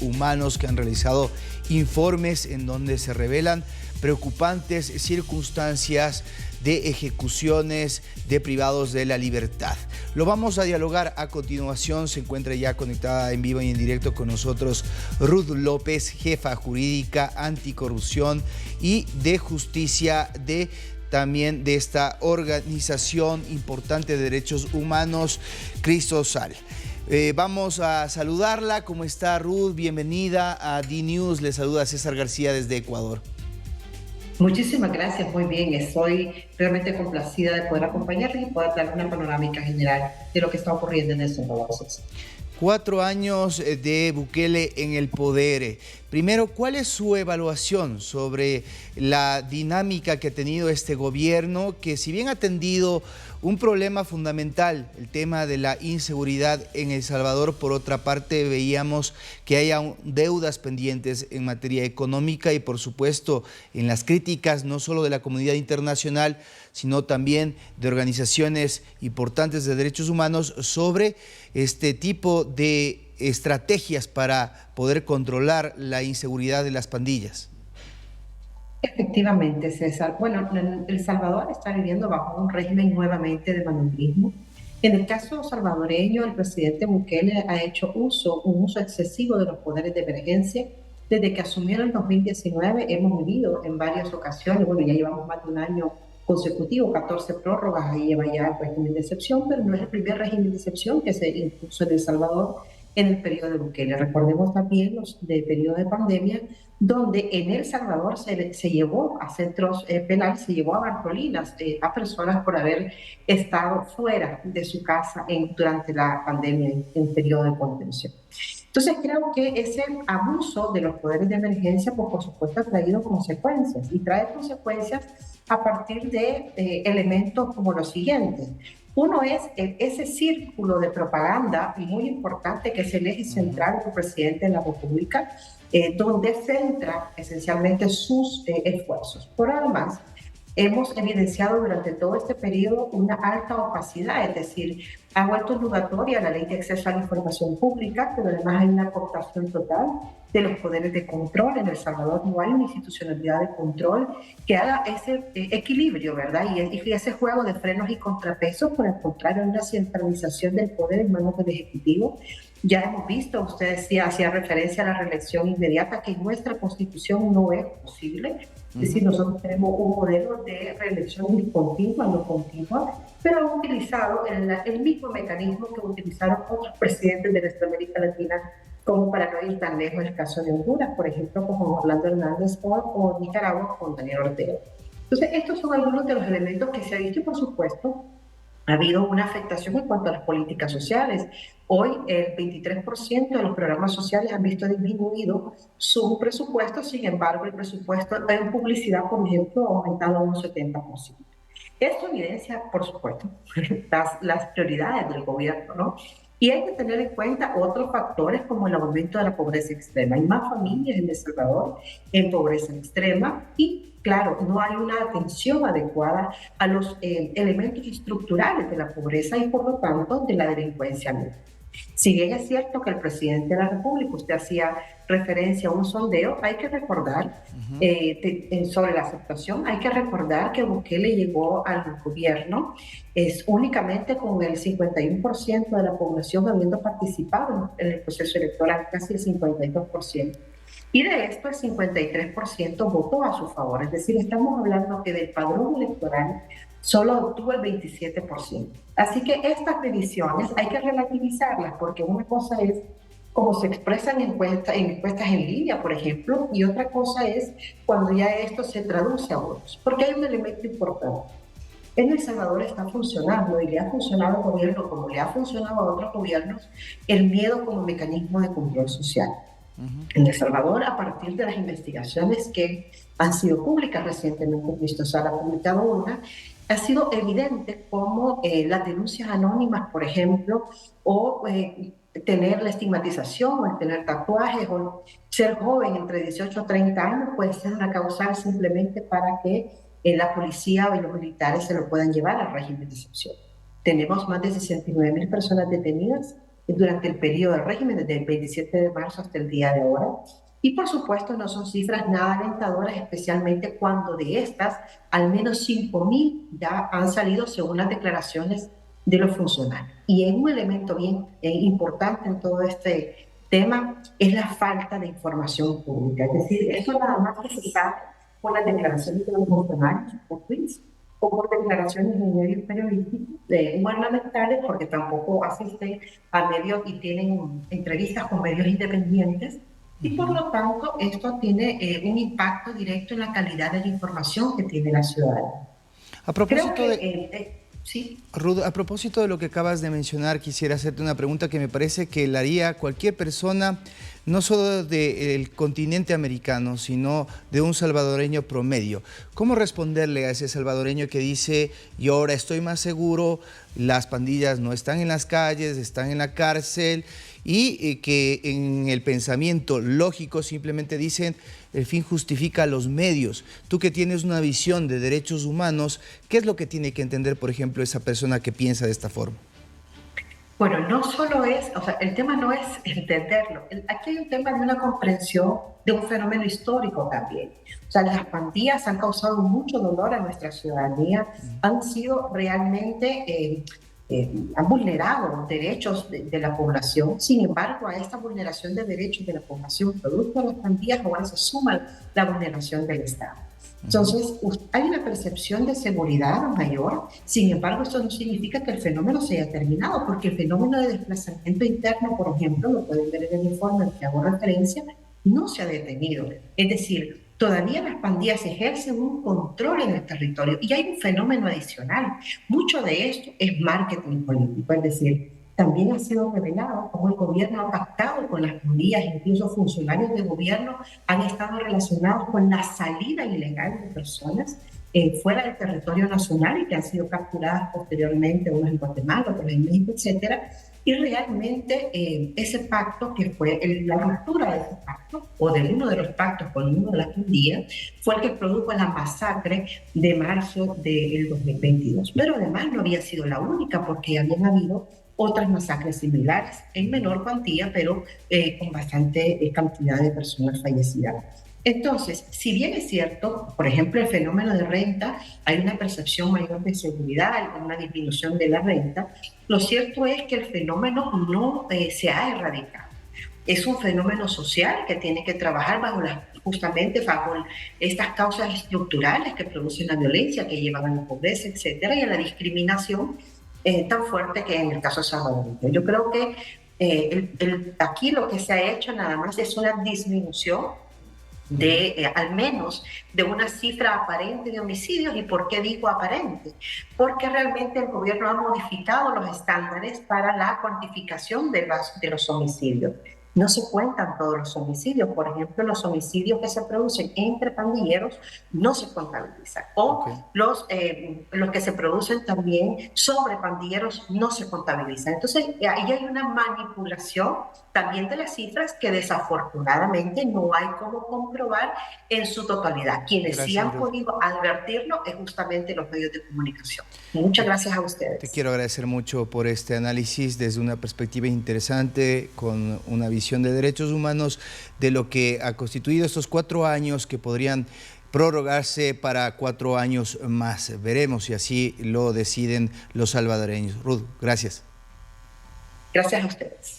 Humanos que han realizado informes en donde se revelan preocupantes circunstancias de ejecuciones de privados de la libertad. Lo vamos a dialogar a continuación. Se encuentra ya conectada en vivo y en directo con nosotros Ruth López, jefa jurídica anticorrupción y de justicia también de esta organización importante de derechos humanos, Cristosal. Vamos a saludarla. ¿Cómo está, Ruth? Bienvenida a DNews. Le saluda César García desde Ecuador. Muchísimas gracias, muy bien. Estoy realmente complacida de poder acompañarles y poder dar una panorámica general de lo que está ocurriendo en El Salvador. 4 años de Bukele en el poder. Primero, ¿cuál es su evaluación sobre la dinámica que ha tenido este gobierno, que si bien ha atendido un problema fundamental, el tema de la inseguridad en El Salvador, por otra parte veíamos que hay deudas pendientes en materia económica y por supuesto en las críticas no solo de la comunidad internacional, sino también de organizaciones importantes de derechos humanos sobre este tipo de estrategias para poder controlar la inseguridad de las pandillas? Efectivamente, César. Bueno, El Salvador está viviendo bajo un régimen nuevamente de manobrismo. En el caso salvadoreño, el presidente Bukele ha hecho un uso excesivo de los poderes de emergencia. Desde que asumió en 2019 hemos vivido en varias ocasiones, bueno, ya llevamos más de un año consecutivo, 14 prórrogas, ahí lleva ya el régimen de excepción, pero no es el primer régimen de excepción que se impuso en El Salvador en el periodo de Bukele. Recordemos también los del periodo de pandemia, donde en El Salvador se llevó a centros penales, se llevó a Bartolinas, a personas por haber estado fuera de su casa durante la pandemia, en periodo de contención. Entonces creo que ese abuso de los poderes de emergencia, pues, por supuesto, ha traído consecuencias, y trae consecuencias a partir de elementos como los siguientes. Uno es ese círculo de propaganda muy importante que es el eje central del presidente de la República, donde centra esencialmente sus esfuerzos. Por además, hemos evidenciado durante todo este periodo una alta opacidad, es decir, ha vuelto obligatoria la ley de acceso a la información pública, pero además hay una cooptación total de los poderes de control. En El Salvador no hay una institucionalidad de control que haga ese equilibrio, ¿verdad? Y ese juego de frenos y contrapesos. Por el contrario, hay una centralización del poder en manos del Ejecutivo. Ya hemos visto, usted hacía referencia a la reelección inmediata, que en nuestra Constitución no es posible. Es decir, nosotros tenemos un modelo de reelección discontinua, no continua, pero han utilizado el mismo mecanismo que utilizaron otros presidentes de nuestra América Latina, como para no ir tan lejos el caso de Honduras, por ejemplo, como Orlando Hernández, o Nicaragua con Daniel Ortega. Entonces, estos son algunos de los elementos que se ha dicho. Y por supuesto, ha habido una afectación en cuanto a las políticas sociales. Hoy el 23% de los programas sociales han visto disminuido su presupuesto. Sin embargo, el presupuesto en publicidad, por ejemplo, ha aumentado un 70%. Esto evidencia, por supuesto, las prioridades del gobierno, ¿no? Y hay que tener en cuenta otros factores como el aumento de la pobreza extrema. Hay más familias en El Salvador en pobreza extrema y, claro, no hay una atención adecuada a los elementos estructurales de la pobreza y, por lo tanto, de la delincuencia negra. Si bien es cierto que el presidente de la República, usted hacía referencia a un sondeo, hay que recordar, sobre la aceptación, hay que recordar que Bukele llegó al gobierno únicamente con el 51% de la población habiendo participado en el proceso electoral, casi el 52%. Y de esto el 53% votó a su favor. Es decir, estamos hablando que del padrón electoral solo obtuvo el 27%. Así que estas mediciones hay que relativizarlas, porque una cosa es cómo se expresan en encuestas en línea, por ejemplo, y otra cosa es cuando ya esto se traduce a votos. Porque hay un elemento importante. En El Salvador está funcionando, y le ha funcionado al gobierno como le ha funcionado a otros gobiernos, el miedo como mecanismo de control social. En El Salvador, a partir de las investigaciones que han sido públicas recientemente, Cristosal ha publicado una, ha sido evidente cómo las denuncias anónimas, por ejemplo, o tener la estigmatización, o el tener tatuajes, o ser joven entre 18 y 30 años, puede ser una causal simplemente para que la policía o los militares se lo puedan llevar al régimen de excepción. Tenemos más de 69,000 personas detenidas durante el periodo del régimen, desde el 27 de marzo hasta el día de ahora. Y por supuesto no son cifras nada alentadoras, especialmente cuando de estas, al menos 5.000 ya han salido según las declaraciones de los funcionarios. Y un elemento bien importante en todo este tema es la falta de información pública. Es decir, eso nada más que se sabe por las declaraciones de los funcionarios, por tweets, o por declaraciones en medios periodísticos gubernamentales, porque tampoco asisten a medios y tienen entrevistas con medios independientes. Y por lo tanto, esto tiene un impacto directo en la calidad de la información que tiene la ciudadanía. A propósito sí. Ruth, a propósito de lo que acabas de mencionar, quisiera hacerte una pregunta que me parece que la haría cualquier persona, no solo del continente americano, sino de un salvadoreño promedio. ¿Cómo responderle a ese salvadoreño que dice, yo ahora estoy más seguro, las pandillas no están en las calles, están en la cárcel, y que en el pensamiento lógico simplemente dicen, el fin justifica los medios? Tú que tienes una visión de derechos humanos, ¿qué es lo que tiene que entender, por ejemplo, esa persona que piensa de esta forma? Bueno, no solo es, o sea, el tema no es entenderlo. Aquí hay un tema de una comprensión de un fenómeno histórico también. O sea, las pandillas han causado mucho dolor a nuestra ciudadanía, han sido realmente, han vulnerado derechos de la población. Sin embargo, a esta vulneración de derechos de la población, producto de las pandillas, ahora se suma la vulneración del Estado. Entonces, hay una percepción de seguridad mayor, sin embargo, esto no significa que el fenómeno se haya terminado, porque el fenómeno de desplazamiento interno, por ejemplo, lo pueden ver en el informe al que hago referencia, no se ha detenido. Es decir, todavía las pandillas ejercen un control en el territorio y hay un fenómeno adicional. Mucho de esto es marketing político, es decir, también ha sido revelado cómo el gobierno ha pactado con las pandillas, incluso funcionarios de gobierno han estado relacionados con la salida ilegal de personas fuera del territorio nacional y que han sido capturadas posteriormente, unos en Guatemala, otros en México, etcétera. Y realmente ese pacto, que fue la ruptura de ese pacto, o de uno de los pactos con uno de las pandillas, fue el que produjo la masacre de marzo del 2022. Pero además no había sido la única, porque habían habido otras masacres similares, en menor cuantía, pero con bastante cantidad de personas fallecidas. Entonces, si bien es cierto, por ejemplo, el fenómeno de renta, hay una percepción mayor de seguridad, hay una disminución de la renta, lo cierto es que el fenómeno no se ha erradicado. Es un fenómeno social que tiene que trabajar justamente bajo estas causas estructurales que producen la violencia, que llevan a la pobreza, etcétera, y a la discriminación tan fuerte que en el caso salvadoreño. Yo creo que aquí lo que se ha hecho nada más es una disminución de al menos de una cifra aparente de homicidios. ¿Y por qué digo aparente? Porque realmente el gobierno ha modificado los estándares para la cuantificación de los homicidios. No se cuentan todos los homicidios. Por ejemplo, los homicidios que se producen entre pandilleros no se contabilizan. O los que se producen también sobre pandilleros no se contabilizan. Entonces, ahí hay una manipulación también de las cifras que desafortunadamente no hay cómo comprobar en su totalidad. Quienes sí han podido advertirlo es justamente los medios de comunicación. Muchas gracias a ustedes. Te quiero agradecer mucho por este análisis desde una perspectiva interesante, con una visión de derechos humanos, de lo que ha constituido estos 4 años que podrían prorrogarse para 4 años más. Veremos si así lo deciden los salvadoreños. Ruth, gracias. Gracias a ustedes.